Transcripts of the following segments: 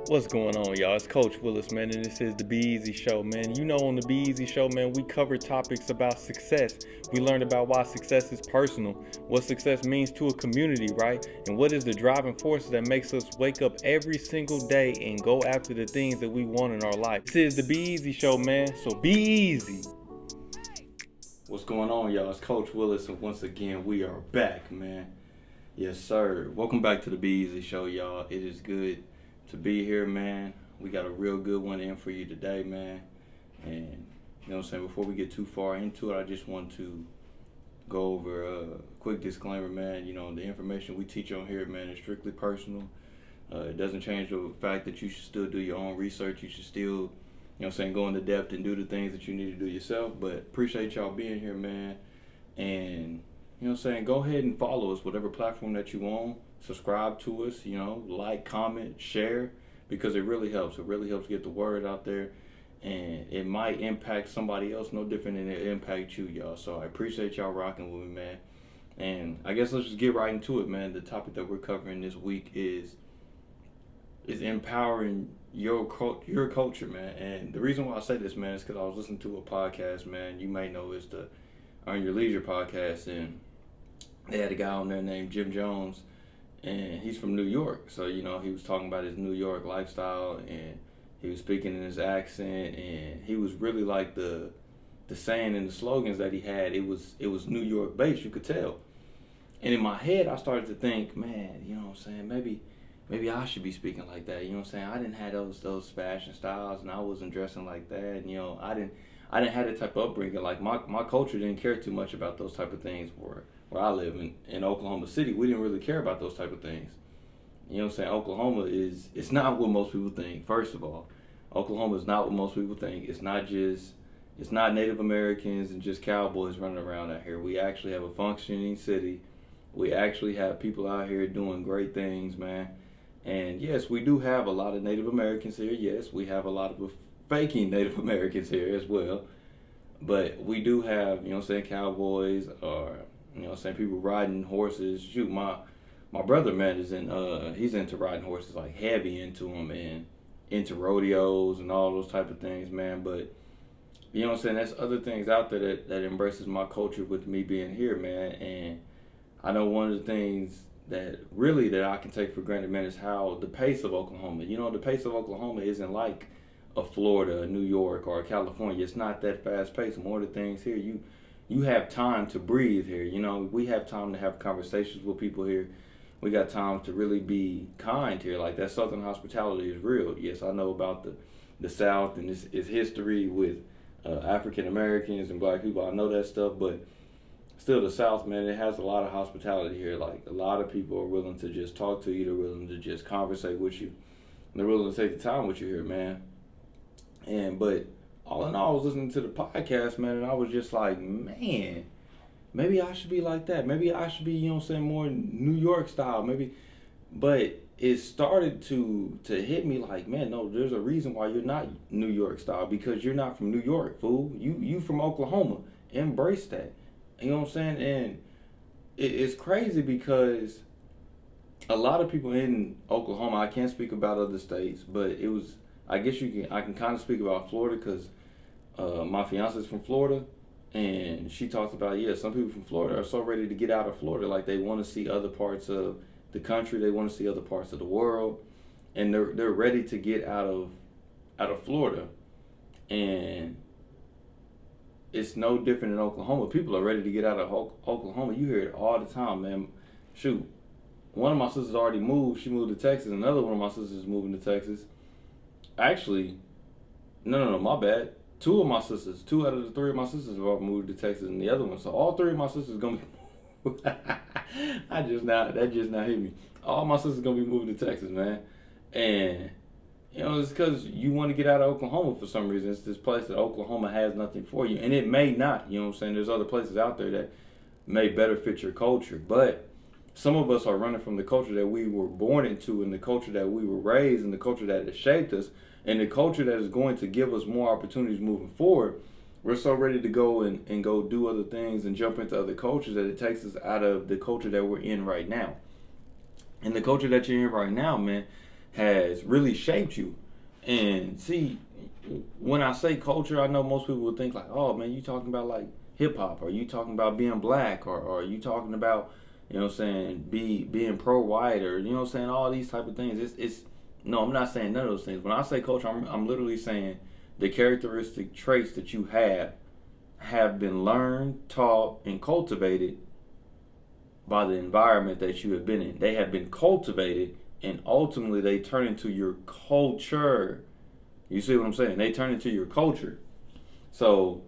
What's going on, y'all? It's Coach Williz, man, and this is the Be Eazy Show, man. You know, on the Be Eazy Show, man, we cover topics about success. We learn about why success is personal, what success means to a community, right? And what is the driving force that makes us wake up every single day and go after the things that we want in our life. This is the Be Eazy Show, man, so be easy. What's going on, y'all? It's Coach Williz, and once again, we are back, man. Yes, sir. Welcome back to the Be Eazy Show, y'all. It is good to be here, man. We got a real good one in for you today, man. And you know what I'm saying, before we get too far into it, I just want to go over a quick disclaimer, man. You know, the information we teach on here, man, is strictly personal. It doesn't change the fact that you should still do your own research. You should still, you know what I'm saying, go into depth and do the things that you need to do yourself. But appreciate y'all being here, man. And you know what I'm saying, go ahead and follow us, whatever platform that you own. Subscribe to us, you know, like, comment, share, because it really helps. It really helps get the word out there, and it might impact somebody else no different than it impact you, y'all. So I appreciate y'all rocking with me, man. And I guess let's just get right into it, man. The topic that we're covering this week is empowering your culture, man. And the reason why I say this, man, is because I was listening to a podcast, man. You may know it's the Earn Your Leisure podcast, and they had a guy on there named Jim Jones, and he's from New York. So, you know, he was talking about his New York lifestyle, and he was speaking in his accent, and he was really like the saying and the slogans that he had, it was New York based, you could tell. And in my head, I started to think, man, you know what I'm saying, maybe I should be speaking like that. You know what I'm saying? I didn't have those fashion styles, and I wasn't dressing like that. And, you know, I didn't have that type of upbringing. Like my culture didn't care too much about those type of things where I live in Oklahoma City. We didn't really care about those type of things. You know what I'm saying? Oklahoma it's not what most people think. First of all, Oklahoma is not what most people think. It's not Native Americans and just cowboys running around out here. We actually have a functioning city. We actually have people out here doing great things, man. And yes, we do have a lot of Native Americans here. Yes, we have a lot of faking Native Americans here as well. But we do have, you know what I'm saying, cowboys, or, you know what I'm saying, people riding horses. Shoot, my brother, man, he's into riding horses, like heavy into them, and into rodeos and all those type of things, man. But you know what I'm saying, there's other things out there that embraces my culture with me being here, man. And I know one of the things that I can take for granted, man, is how the pace of Oklahoma. You know, the pace of Oklahoma isn't like a Florida, a New York, or a California. It's not that fast paced. More of the things here, you have time to breathe here. You know, we have time to have conversations with people here. We got time to really be kind here. Like, that Southern hospitality is real. Yes, I know about the South and its history with African Americans and Black people. I know that stuff, but still, the South, man, it has a lot of hospitality here. Like, a lot of people are willing to just talk to you. They're willing to just conversate with you. And they're willing to take the time with you here, man. But all in all, I was listening to the podcast, man, and I was just like, man, maybe I should be like that. Maybe I should be, you know what I'm saying, more New York style. Maybe, but it started to hit me like, man, no, there's a reason why you're not New York style, because you're not from New York, fool. You from Oklahoma. Embrace that. You know what I'm saying? And it's crazy because a lot of people in Oklahoma, I can't speak about other states, but I can kind of speak about Florida, because my fiance's from Florida, and she talks about, yeah, some people from Florida are so ready to get out of Florida. Like, they want to see other parts of the country, they want to see other parts of the world, and they're ready to get out of Florida. And it's no different in Oklahoma. People are ready to get out of Oklahoma. You hear it all the time, man. Shoot, one of my sisters already moved. She moved to Texas. Another one of my sisters is moving to Texas. Actually, no, my bad. Two out of the three of my sisters have all moved to Texas, and the other one. So all three of my sisters gonna be. that just now hit me. All my sisters gonna be moving to Texas, man. And you know, it's because you want to get out of Oklahoma for some reason. It's this place that Oklahoma has nothing for you, and it may not. You know what I'm saying? There's other places out there that may better fit your culture, but some of us are running from the culture that we were born into, and the culture that we were raised, and the culture that has shaped us, and the culture that is going to give us more opportunities moving forward. We're so ready to go and go do other things and jump into other cultures that it takes us out of the culture that we're in right now. And the culture that you're in right now, man, has really shaped you. And see, when I say culture, I know most people would think like, oh man, you talking about like hip hop, or you talking about being black, or you talking about, you know what I'm saying, being pro white, or you know what I'm saying, all these type of things. It's no, I'm not saying none of those things. When I say culture, I'm literally saying the characteristic traits that you have been learned, taught, and cultivated by the environment that you have been in. They have been cultivated, and ultimately they turn into your culture. You see what I'm saying? They turn into your culture. So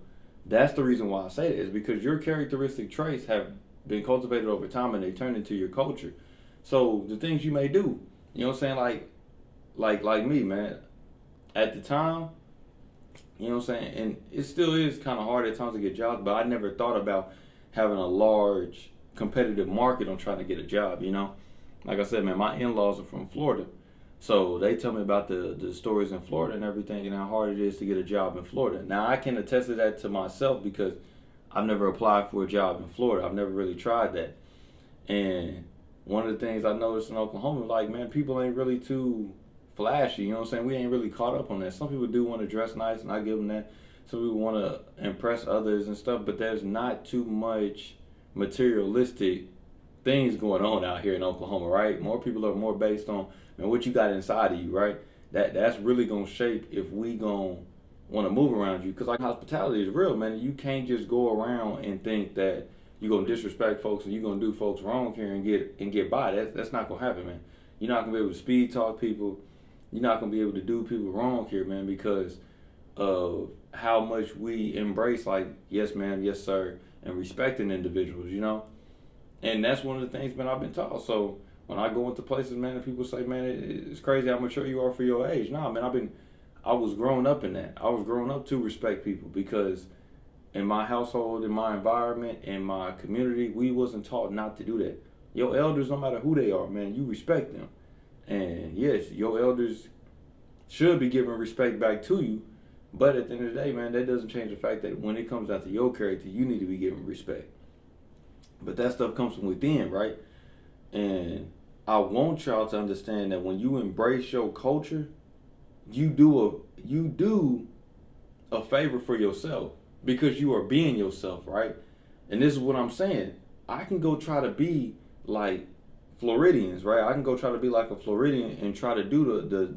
that's the reason why I say it, is because your characteristic traits have been cultivated over time and they turn into your culture. So the things you may do, you know what I'm saying, like me, man. At the time, you know what I'm saying, and it still is kind of hard at times to get jobs, but I never thought about having a large competitive market on trying to get a job, you know? Like I said, man, my in-laws are from Florida. So they tell me about the stories in Florida and everything, and how hard it is to get a job in Florida. Now, I can attest to that to myself because I've never applied for a job in Florida. I've never really tried that. And one of the things I noticed in Oklahoma, like, man, people ain't really too flashy, you know what I'm saying? We ain't really caught up on that. Some people do want to dress nice, and I give them that. Some people want to impress others and stuff, but there's not too much materialistic things going on out here in Oklahoma, right? More people are more based on, man, what you got inside of you, right? That's really gonna shape if we gonna want to move around you. Because like hospitality is real, man. You can't just go around and think that you're gonna disrespect folks and you're gonna do folks wrong here and get by. That's not gonna happen, man. You're not gonna be able to speed talk people. You're not gonna be able to do people wrong here, man, because of how much we embrace, like, yes ma'am, yes sir, and respecting individuals, you know? And that's one of the things, man, I've been taught. So when I go into places, man, and people say, man, it's crazy how mature you are for your age. Nah, man, I was growing up in that. I was growing up to respect people, because in my household, in my environment, in my community, we wasn't taught not to do that. Your elders, no matter who they are, man, you respect them. And yes, your elders should be giving respect back to you. But at the end of the day, man, that doesn't change the fact that when it comes down to your character, you need to be giving respect. But that stuff comes from within, right? And I want y'all to understand that when you embrace your culture, you do a favor for yourself, because you are being yourself, right? And this is what I'm saying. I can go try to be like Floridians, right? I can go try to be like a Floridian and try to do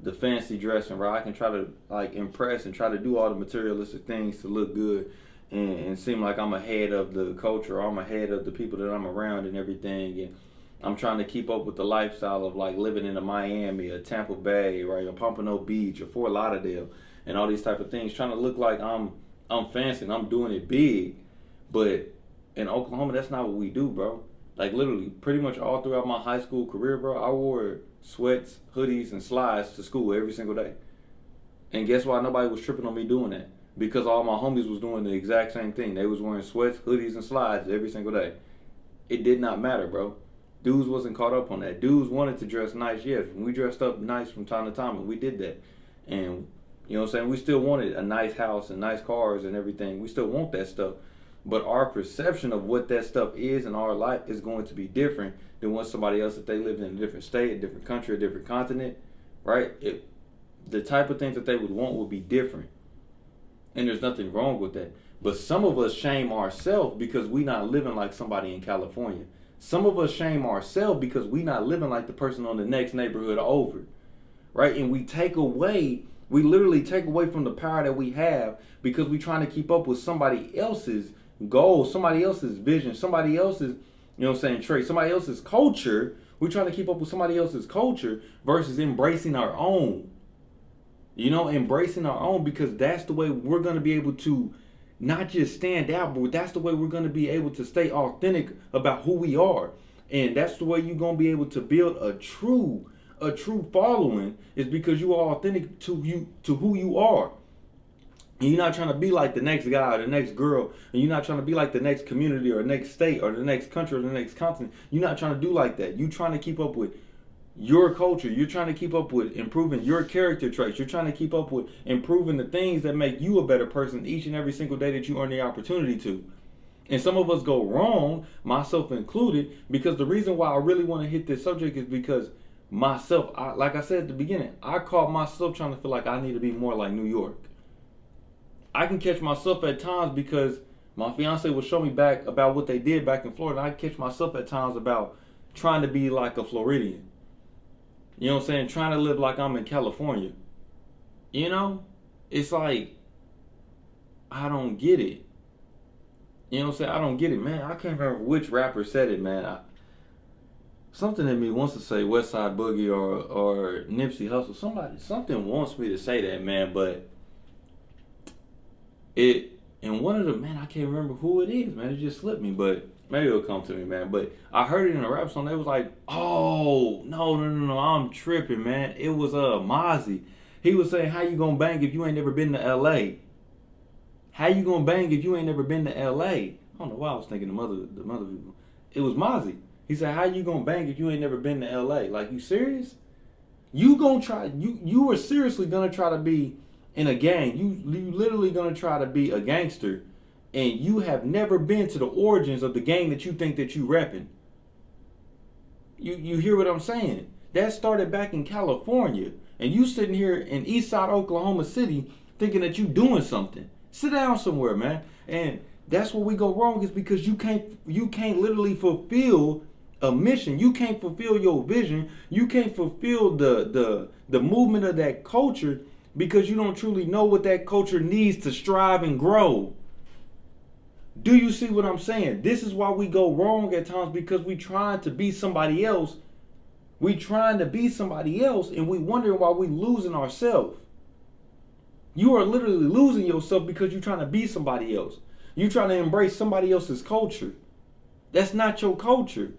the fancy dressing, right? I can try to like impress and try to do all the materialistic things to look good and seem like I'm ahead of the culture, or I'm ahead of the people that I'm around and everything. And I'm trying to keep up with the lifestyle of like living in a Miami, a Tampa Bay, right, a Pompano Beach, or Fort Lauderdale, and all these type of things, trying to look like I'm fancy and I'm doing it big. But in Oklahoma, that's not what we do, bro. Like literally, pretty much all throughout my high school career, bro, I wore sweats, hoodies, and slides to school every single day. And guess why nobody was tripping on me doing that? Because all my homies was doing the exact same thing. They was wearing sweats, hoodies, and slides every single day. It did not matter, bro. Dudes wasn't caught up on that. Dudes wanted to dress nice, yes. We dressed up nice from time to time, and we did that. And, you know what I'm saying, we still wanted a nice house and nice cars and everything. We still want that stuff. But our perception of what that stuff is in our life is going to be different than what somebody else, if they lived in a different state, a different country, a different continent, right? The type of things that they would want would be different. And there's nothing wrong with that. But some of us shame ourselves because we not living like somebody in California. Some of us shame ourselves because we not living like the person on the next neighborhood over, right? And we literally take away from the power that we have because we trying to keep up with somebody else's goals, somebody else's vision, somebody else's, you know what I'm saying, trait, somebody else's culture. We're trying to keep up with somebody else's culture versus embracing our own. You know, embracing our own, because that's the way we're going to be able to not just stand out, but that's the way we're going to be able to stay authentic about who we are. And that's the way you're going to be able to build a true following, is because you are authentic to who you are. And you're not trying to be like the next guy or the next girl, and you're not trying to be like the next community or the next state or the next country or the next continent. You're not trying to do like that. You're trying to keep up with your culture. You're trying to keep up with improving your character traits. You're trying to keep up with improving the things that make you a better person each and every single day that you earn the opportunity to. And some of us go wrong, myself included, because the reason why I really want to hit this subject is because myself. Like I said at the beginning, I caught myself trying to feel like I need to be more like New York. I can catch myself at times because my fiance will show me back about what they did back in Florida. I catch myself at times about trying to be like a Floridian. You know what I'm saying? Trying to live like I'm in California. You know? It's like, I don't get it. You know what I'm saying? I don't get it, man. I can't remember which rapper said it, man. Something in me wants to say West Side Boogie or Nipsey Hussle. Something wants me to say that, man, but and one of them, man, I can't remember who it is, man. It just slipped me, but maybe it'll come to me, man. But I heard it in a rap song. They was like, oh, no, I'm tripping, man. It was Mozzie. He was saying, how you gonna bang if you ain't never been to L.A.? How you gonna bang if you ain't never been to L.A.? I don't know why I was thinking the mother people. It was Mozzie. He said, how you gonna bang if you ain't never been to L.A.? Like, you serious? You are seriously gonna try to be in a gang. You literally gonna try to be a gangster, and you have never been to the origins of the gang that you think that you repping. You hear what I'm saying? That started back in California, and you sitting here in Eastside Oklahoma City thinking that you doing something. Sit down somewhere, man. And that's where we go wrong, is because you can't literally fulfill a mission. You can't fulfill your vision. You can't fulfill the movement of that culture because you don't truly know what that culture needs to strive and grow. Do you see what I'm saying? This is why we go wrong at times, because we trying to be somebody else. We trying to be somebody else, and we wondering why we losing ourselves. You are literally losing yourself because you're trying to be somebody else. You're trying to embrace somebody else's culture. That's not your culture.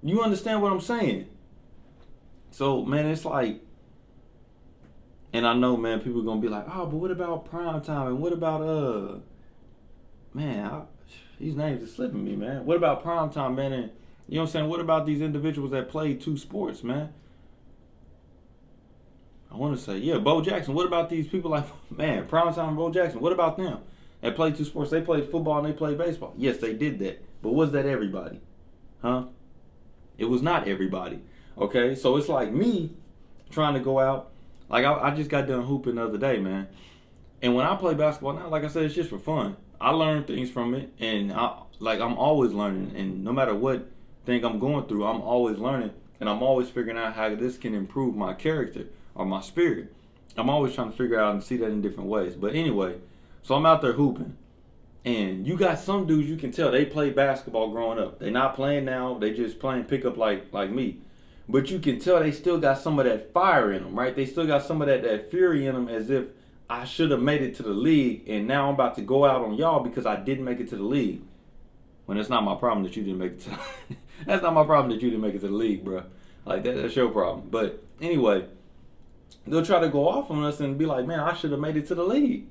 You understand what I'm saying? So, man, it's like, and I know, man, people are going to be like, oh, but what about prime time? And what about, these names are slipping me, man. What about prime time, man? And, you know what I'm saying? What about these individuals that play two sports, man? I want to say, yeah, Bo Jackson. What about these people like, man, prime time Bo Jackson? What about them that play two sports? They played football and they played baseball. Yes, they did that. But was that everybody? Huh? It was not everybody. Okay? So it's like me trying to go out. Like, I just got done hooping the other day, man. And when I play basketball now, like I said, it's just for fun. I learn things from it, and I'm always learning. And no matter what thing I'm going through, I'm always learning, and I'm always figuring out how this can improve my character or my spirit. I'm always trying to figure out and see that in different ways. But anyway, so I'm out there hooping, and you got some dudes you can tell they played basketball growing up. They not playing now. They just playing pickup like me. But you can tell they still got some of that fire in them, right? They still got some of that fury in them, as if I should have made it to the league, and now I'm about to go out on y'all because I didn't make it to the league. When it's not my problem that you didn't make it to that's not my problem that you didn't make it to the league, bro. Like, that's your problem. But anyway, they'll try to go off on us and be like, man, I should have made it to the league.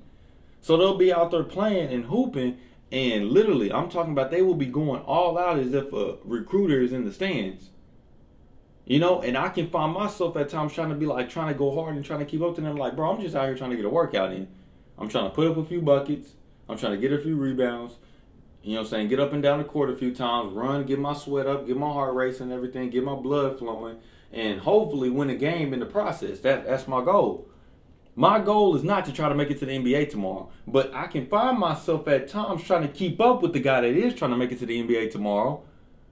So they'll be out there playing and hooping, and literally, I'm talking about, they will be going all out as if a recruiter is in the stands. You know, and I can find myself at times trying to go hard and trying to keep up to them. Like, bro, I'm just out here trying to get a workout in. I'm trying to put up a few buckets. I'm trying to get a few rebounds. You know what I'm saying? Get up and down the court a few times, run, get my sweat up, get my heart racing and everything, get my blood flowing, and hopefully win a game in the process. That's my goal. My goal is not to try to make it to the NBA tomorrow, but I can find myself at times trying to keep up with the guy that is trying to make it to the NBA tomorrow,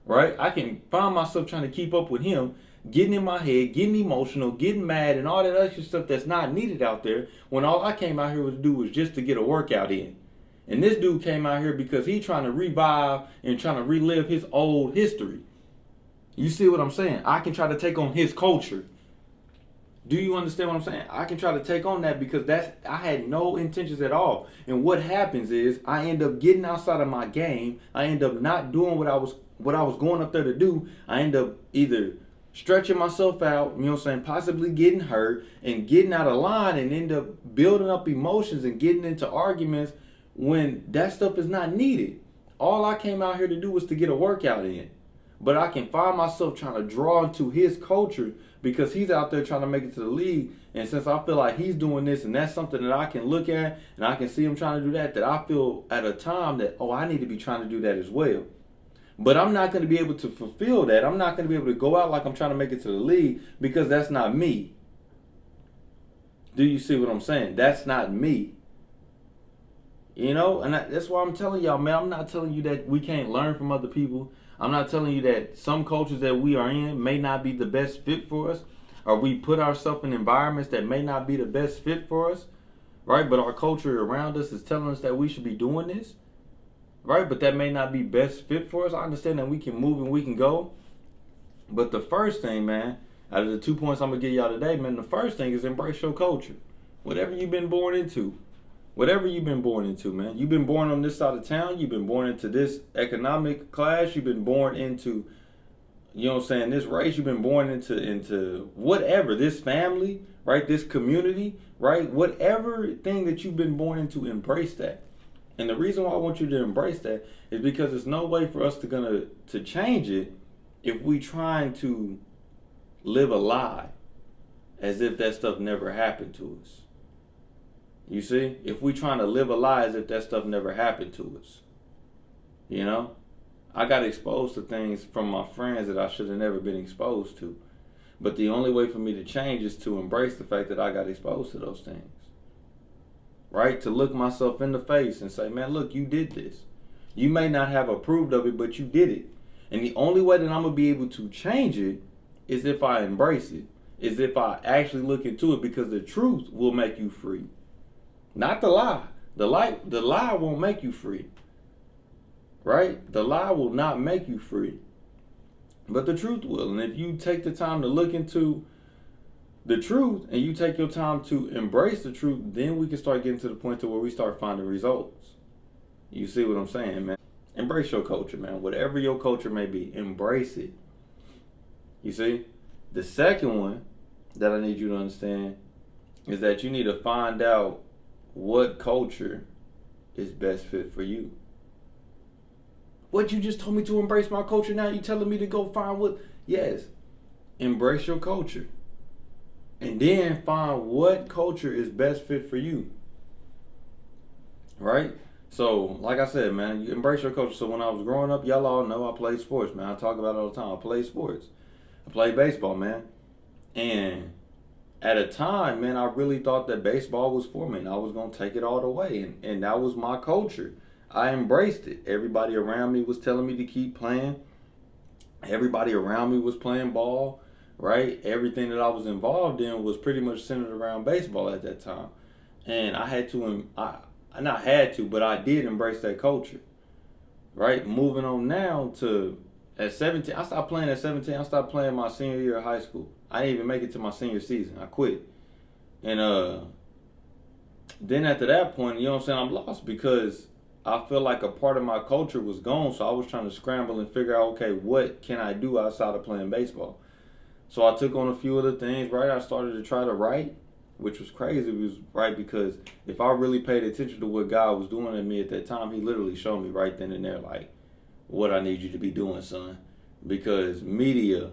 right? I can find myself trying to keep up with him, getting in my head, getting emotional, getting mad, and all that other stuff that's not needed out there, when all I came out here to do was just to get a workout in. And this dude came out here because he's trying to revive and trying to relive his old history. You see what I'm saying? I can try to take on his culture. Do you understand what I'm saying? I can try to take on that because I had no intentions at all. And what happens is I end up getting outside of my game. I end up not doing what I was going up there to do. I end up either stretching myself out, you know what I'm saying, possibly getting hurt and getting out of line, and end up building up emotions and getting into arguments when that stuff is not needed. All I came out here to do was to get a workout in. But I can find myself trying to draw into his culture because he's out there trying to make it to the league. And since I feel like he's doing this and that's something that I can look at and I can see him trying to do that I feel at a time that, I need to be trying to do that as well. But I'm not going to be able to fulfill that. I'm not going to be able to go out like I'm trying to make it to the league because that's not me. Do you see what I'm saying? That's not me. You know, and that's why I'm telling y'all, man, I'm not telling you that we can't learn from other people. I'm not telling you that some cultures that we are in may not be the best fit for us, or we put ourselves in environments that may not be the best fit for us, right? But our culture around us is telling us that we should be doing this, right? But that may not be best fit for us. I understand that we can move and we can go. But the first thing, man, out of the 2 points I'm going to give y'all today, man, the first thing is embrace your culture. Whatever you've been born into. Whatever you've been born into, man. You've been born on this side of town. You've been born into this economic class. You've been born into, you know what I'm saying, this race. You've been born into whatever, this family, right? This community, right? Whatever thing that you've been born into, embrace that. And the reason why I want you to embrace that is because there's no way for us to change it if we trying to live a lie as if that stuff never happened to us. You see? If we trying to live a lie as if that stuff never happened to us. You know? I got exposed to things from my friends that I should have never been exposed to. But the only way for me to change is to embrace the fact that I got exposed to those things. Right? To look myself in the face and say, man, look, you did this. You may not have approved of it, but you did it. And the only way that I'm going to be able to change it is if I embrace it. Is if I actually look into it, because the truth will make you free. Not the lie. The lie won't make you free. Right? The lie will not make you free. But the truth will. And if you take the time to look into the truth and you take your time to embrace the truth, then we can start getting to the point to where we start finding results. You see what I'm saying, man? Embrace your culture, man. Whatever your culture may be, embrace it. You see? The second one that I need you to understand is that you need to find out what culture is best fit for you. What, you just told me to embrace my culture, now you telling me to go find what? Yes. Embrace your culture. And then find what culture is best fit for you. Right? So, like I said, man, you embrace your culture. So when I was growing up, y'all all know I played sports, man. I talk about it all the time. I played sports. I played baseball, man. And at a time, man, I really thought that baseball was for me and I was going to take it all the way. And that was my culture. I embraced it. Everybody around me was telling me to keep playing. Everybody around me was playing ball, right? Everything that I was involved in was pretty much centered around baseball at that time. And I had to, not had to, but I did embrace that culture, right? Moving on now to, at 17, I stopped playing at 17. I stopped playing my senior year of high school. I didn't even make it to my senior season. I quit. And then after that point, you know what I'm saying, I'm lost because I feel like a part of my culture was gone. So I was trying to scramble and figure out, okay, what can I do outside of playing baseball? So I took on a few other things, right? I started to try to write, which was crazy. It was right because if I really paid attention to what God was doing in me at that time, he literally showed me right then and there, like, what I need you to be doing, son. Because media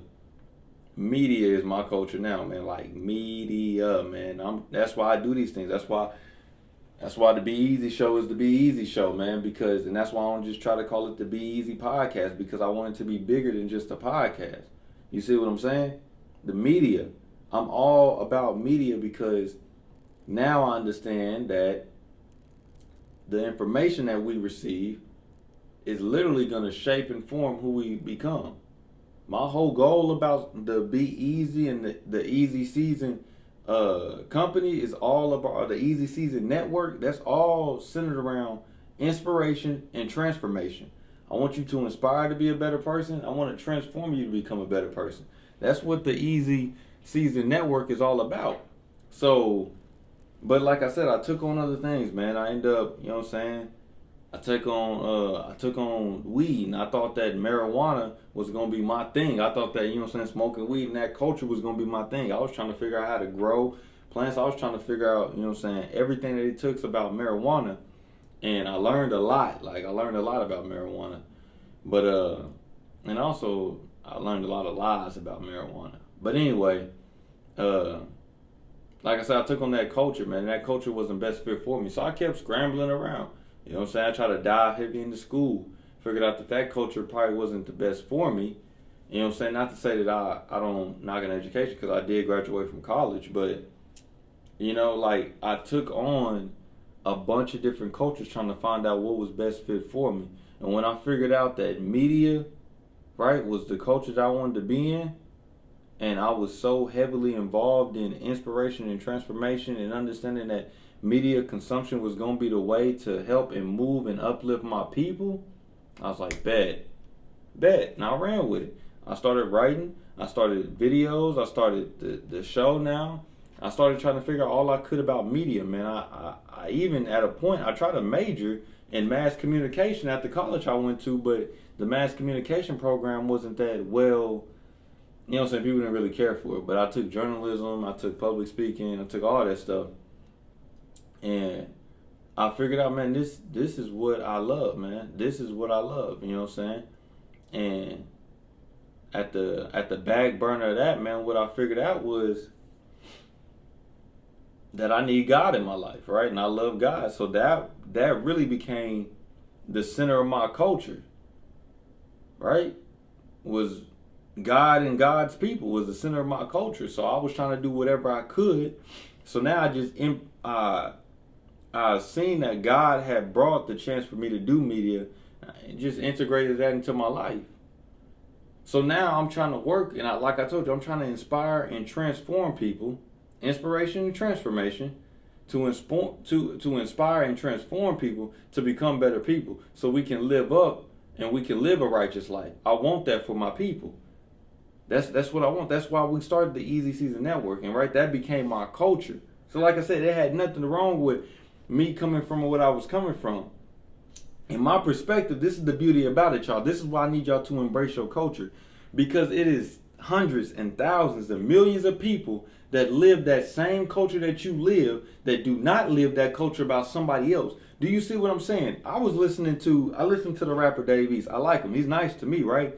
is my culture now, man. Like, media, man. That's why I do these things. That's why the Be Eazy Show is the Be Eazy Show, man. And that's why I don't just try to call it the Be Eazy Podcast, because I want it to be bigger than just a podcast. You see what I'm saying? The media. I'm all about media because now I understand that the information that we receive is literally going to shape and form who we become. My whole goal about the Be Eazy and the Eazy Season company is all about the Eazy Season network. That's all centered around inspiration and transformation. I want you to inspire to be a better person. I want to transform you to become a better person. That's what the Eazy Season network is all about. So, but like I said, I took on other things, man. I ended up, you know what I'm saying, I took on weed, and I thought that marijuana was gonna be my thing. I thought that, you know what I'm saying, smoking weed and that culture was gonna be my thing. I was trying to figure out how to grow plants. I was trying to figure out, you know what I'm saying, everything that it took about marijuana, and I learned a lot. Like, I learned a lot about marijuana, but and also I learned a lot of lies about marijuana. But anyway, like I said, I took on that culture, man, and that culture wasn't best fit for me. So I kept scrambling around. You know what I'm saying? I tried to dive heavy into school. figured out that culture probably wasn't the best for me. You know what I'm saying? Not to say that I don't knock an education, because I did graduate from college, but, you know, like, I took on a bunch of different cultures trying to find out what was best fit for me. And when I figured out that media, right, was the culture that I wanted to be in, and I was so heavily involved in inspiration and transformation and understanding that media consumption was going to be the way to help and move and uplift my people, I was like, bet. And I ran with it. I started writing. I started videos. I started the show now. I started trying to figure out all I could about media, man. I even, at a point, I tried to major in mass communication at the college I went to, but the mass communication program wasn't that well, you know what I'm saying, people didn't really care for it. But I took journalism, I took public speaking, I took all that stuff. And I figured out, man, this is what I love, man. This is what I love, you know what I'm saying? And at the back burner of that, man, what I figured out was that I need God in my life, right? And I love God. So that really became the center of my culture, right? Was God and God's people was the center of my culture. So I was trying to do whatever I could. So now I seen that God had brought the chance for me to do media and just integrated that into my life. So now I'm trying to work, and like I told you, I'm trying to inspire and transform people, inspiration and transformation, to inspire and transform people to become better people, so we can live up and we can live a righteous life. I want that for my people. That's what I want. That's why we started the Eazy Season Network, and right, that became my culture. So like I said, it had nothing wrong with me coming from what I was coming from. In my perspective, this is the beauty about it, y'all. This is why I need y'all to embrace your culture, because it is hundreds and thousands and millions of people that live that same culture that you live, that do not live that culture about somebody else. Do you see what I'm saying? I listened to the rapper Dave East. I like him. He's nice to me, right?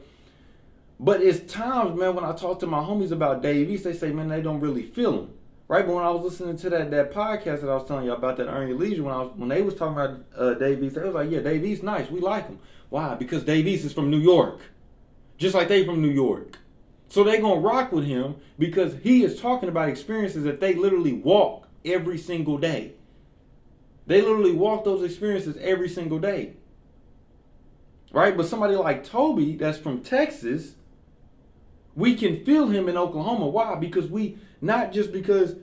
But it's times, man, when I talk to my homies about Dave East, they say, man, they don't really feel him. Right, but when I was listening to that podcast that I was telling you about, that Earn Your Leisure, when they was talking about Dave East, they was like, yeah, Dave East nice, we like him. Why? Because Dave East is from New York, just like they from New York. So they gonna rock with him because he is talking about experiences that they literally walk every single day. They literally walk those experiences every single day. Right, but somebody like Toby that's from Texas, we can feel him in Oklahoma. Why? Because not just because,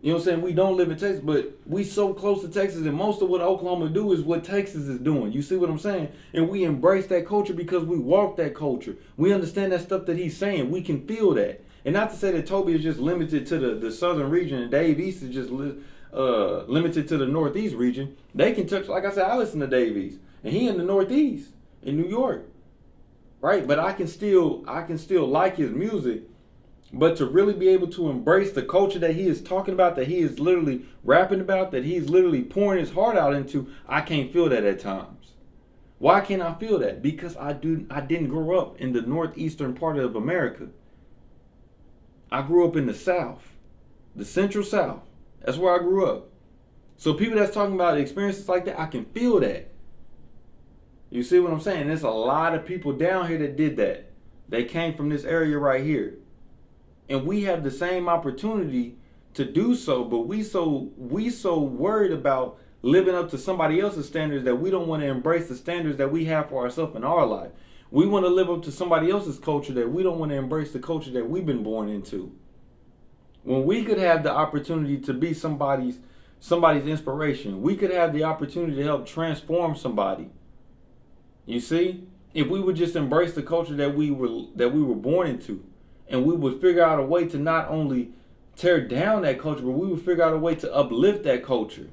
you know what I'm saying, we don't live in Texas, but we so close to Texas, and most of what Oklahoma do is what Texas is doing. You see what I'm saying? And we embrace that culture because we walk that culture. We understand that stuff that he's saying. We can feel that. And not to say that Toby is just limited to the southern region and Dave East is just limited to the northeast region. They can touch, like I said, I listen to Dave East, and he in the northeast, in New York. Right? But I can still like his music. But to really be able to embrace the culture that he is talking about, that he is literally rapping about, that he's literally pouring his heart out into, I can't feel that at times. Why can't I feel that? Because I didn't grow up in the northeastern part of America. I grew up in the South, the Central South. That's where I grew up. So people that's talking about experiences like that, I can feel that. You see what I'm saying? There's a lot of people down here that did that. They came from this area right here. And we have the same opportunity to do so, but we so worried about living up to somebody else's standards that we don't want to embrace the standards that we have for ourselves in our life. We want to live up to somebody else's culture that we don't want to embrace the culture that we've been born into. When we could have the opportunity to be somebody's inspiration, we could have the opportunity to help transform somebody. You see, if we would just embrace the culture that we were born into. And we would figure out a way to not only tear down that culture, but we would figure out a way to uplift that culture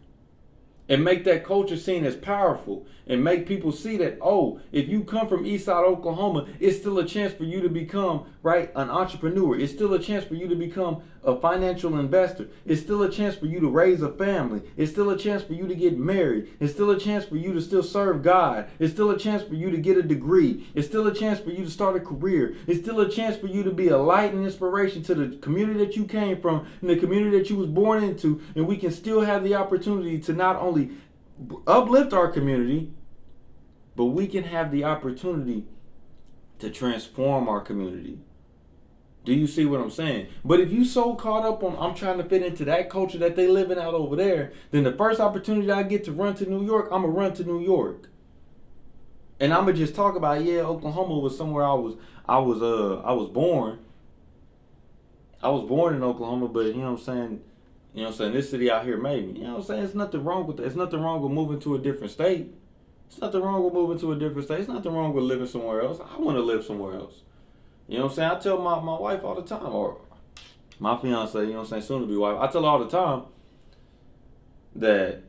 and make that culture seen as powerful and make people see that, oh, if you come from Eastside Oklahoma, it's still a chance for you to become, right, an entrepreneur. It's still a chance for you to become a financial investor. It's still a chance for you to raise a family. It's still a chance for you to get married. It's still a chance for you to still serve God. It's still a chance for you to get a degree. It's still a chance for you to start a career. It's still a chance for you to be a light and inspiration to the community that you came from and the community that you was born into. And we can still have the opportunity to not only uplift our community, but we can have the opportunity to transform our community. Do you see what I'm saying? But if you so caught up on I'm trying to fit into that culture that they living out over there, then the first opportunity I get to run to New York, I'm gonna run to New York. And I'm gonna just talk about, Oklahoma was somewhere I was born. I was born in Oklahoma, but this city out here made me. You know what I'm saying? There's nothing wrong with that. There's nothing wrong with moving to a different state. There's nothing wrong with moving to a different state. There's nothing wrong with living somewhere else. I want to live somewhere else. You know what I'm saying? I tell my wife all the time, or my fiance, soon to be wife, I tell her all the time that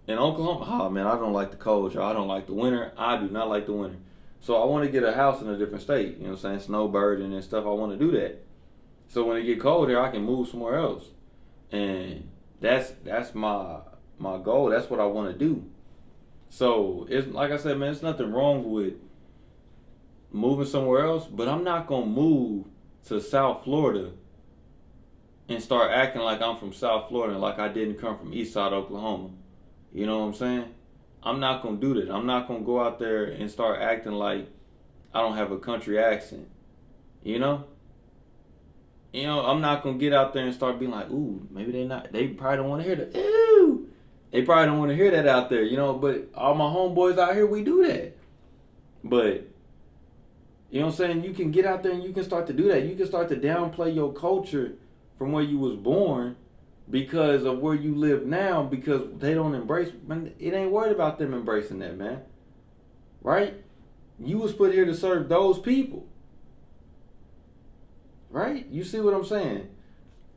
in Oklahoma, I don't like the cold, y'all. I don't like the winter. I do not like the winter. So I want to get a house in a different state, snowbird and stuff. I want to do that. So when it get cold here, I can move somewhere else. And that's my goal. That's what I want to do. So it's like I said, man, there's nothing wrong with moving somewhere else, but I'm not gonna move to South Florida and start acting like I'm from South Florida, like I didn't come from Eastside Oklahoma. You know what I'm saying? I'm not gonna do that. I'm not gonna go out there and start acting like I don't have a country accent. I'm not gonna get out there and start being like, ooh, maybe they probably don't want to hear that. Ooh, they probably don't want to hear that out there, but all my homeboys out here, we do that. But you know what I'm saying? You can get out there and you can start to do that. You can start to downplay your culture from where you was born because of where you live now, because they don't embrace. Man, it ain't worried about them embracing that, man. Right? You was put here to serve those people. Right? You see what I'm saying?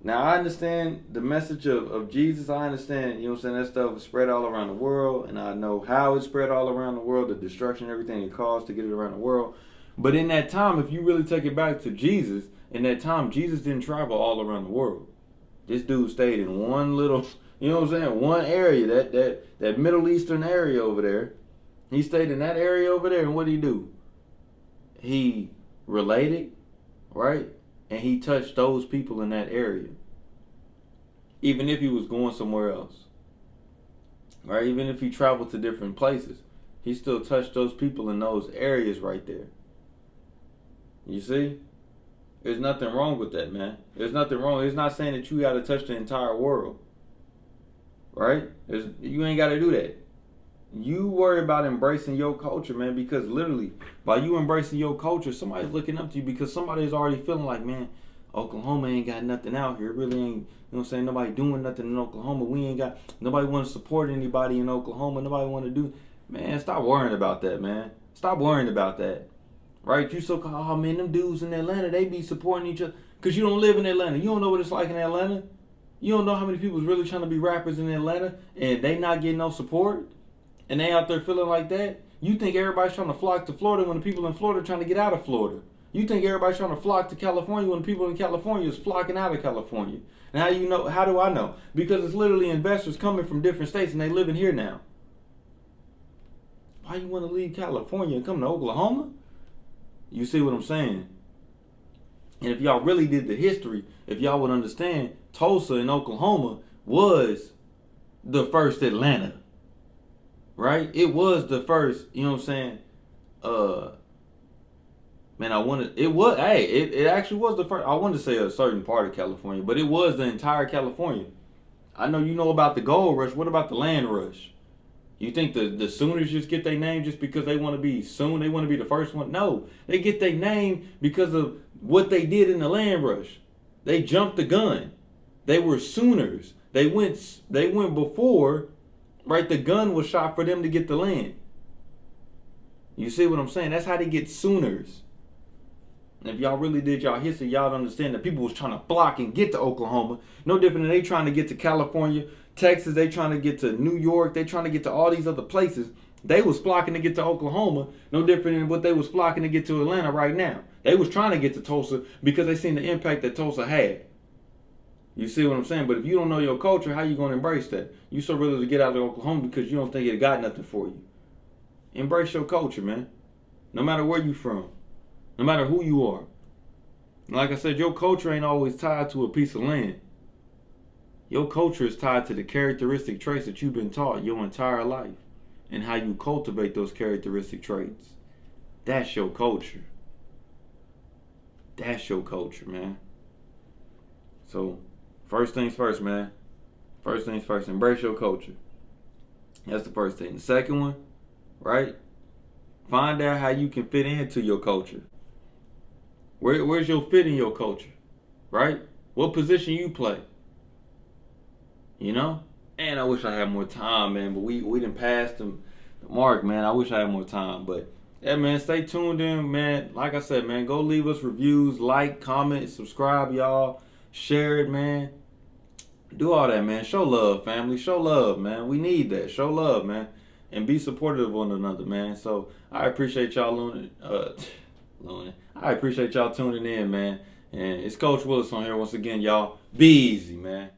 Now, I understand the message of Jesus. I understand, that stuff is spread all around the world. And I know how it's spread all around the world, the destruction, everything it caused to get it around the world. But in that time, if you really take it back to Jesus, in that time, Jesus didn't travel all around the world. This dude stayed in one little, one area, that Middle Eastern area over there. He stayed in that area over there, and what did he do? He related, right? And he touched those people in that area. Even if he was going somewhere else. Right? Even if he traveled to different places, he still touched those people in those areas right there. You see? There's nothing wrong with that, man. There's nothing wrong. It's not saying that you got to touch the entire world. Right? You ain't got to do that. You worry about embracing your culture, man, because literally, by you embracing your culture, somebody's looking up to you because somebody's already feeling like, man, Oklahoma ain't got nothing out here. It really ain't, nobody doing nothing in Oklahoma. Nobody want to support anybody in Oklahoma. Nobody want to do, man, stop worrying about that, man. Stop worrying about that. Right? You so-called, oh man, them dudes in Atlanta, they be supporting each other. Because you don't live in Atlanta. You don't know what it's like in Atlanta. You don't know how many people's really trying to be rappers in Atlanta and they not getting no support. And they out there feeling like that. You think everybody's trying to flock to Florida when the people in Florida are trying to get out of Florida. You think everybody's trying to flock to California when the people in California is flocking out of California. And how do I know? Because it's literally investors coming from different states and they living here now. Why you want to leave California and come to Oklahoma? You see what I'm saying? And if y'all really did the history, if y'all would understand, Tulsa in Oklahoma was the first Atlanta. Right? It was the first, it actually was the first. I wanted to say a certain part of California, but it was the entire California. I know you know about the gold rush. What about the land rush? You think the Sooners just get their name just because they want to be Soon? They want to be the first one? No. They get their name because of what they did in the land rush. They jumped the gun. They were Sooners. They went before, right? The gun was shot for them to get the land. You see what I'm saying? That's how they get Sooners. And if y'all really did y'all history, y'all understand that people was trying to block and get to Oklahoma. No different than they trying to get to California, Texas. They trying to get to New York. They trying to get to all these other places. They was flocking to get to Oklahoma. No different than what they was flocking to get to Atlanta right now. They was trying to get to Tulsa because they seen the impact that Tulsa had. You see what I'm saying? But if you don't know your culture, how you going to embrace that? You so ready to get out of Oklahoma because you don't think it got nothing for you. Embrace your culture, man. No matter where you from. No matter who you are. Like I said, your culture ain't always tied to a piece of land. Your culture is tied to the characteristic traits that you've been taught your entire life. and how you cultivate those characteristic traits. That's your culture. That's your culture, man. So, first things first, man. First things first, embrace your culture. That's the first thing. The second one, right? Find out how you can fit into your culture. Where's your fit in your culture, right? What position you play? You know? And I wish I had more time, man. But we done passed the mark, man. I wish I had more time. But yeah, man, stay tuned in, man. Like I said, man, go leave us reviews, like, comment, subscribe, y'all. Share it, man. Do all that, man. Show love, family. Show love, man. We need that. Show love, man. And be supportive of one another, man. So I appreciate y'all I appreciate y'all tuning in, man. And it's Coach Williz on here once again, y'all. Be easy, man.